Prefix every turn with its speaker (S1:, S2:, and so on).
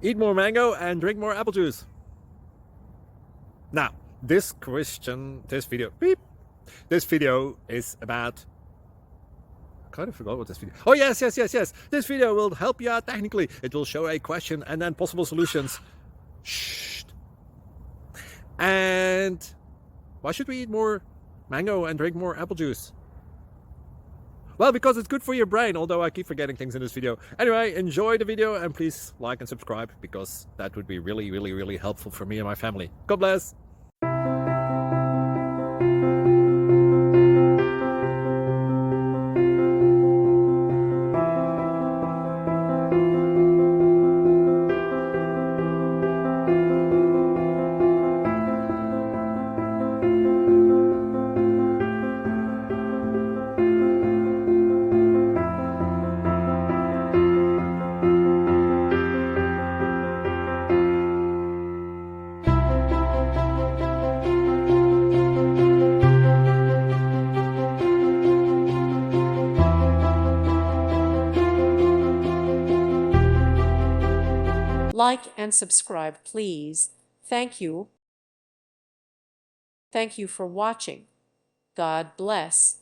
S1: Eat more mango and drink more apple juice. Now, this video is about... I kind of forgot what this video... Oh, yes. This video will help you out technically. It will show a question and then possible solutions. Shh. And why should we eat more mango and drink more apple juice? Well, because it's good for your brain, although I keep forgetting things in this video. Anyway, enjoy the video and please like and subscribe, because that would be really helpful for me and my family. God bless.
S2: Like and subscribe, please. Thank you. Thank you for watching. God bless.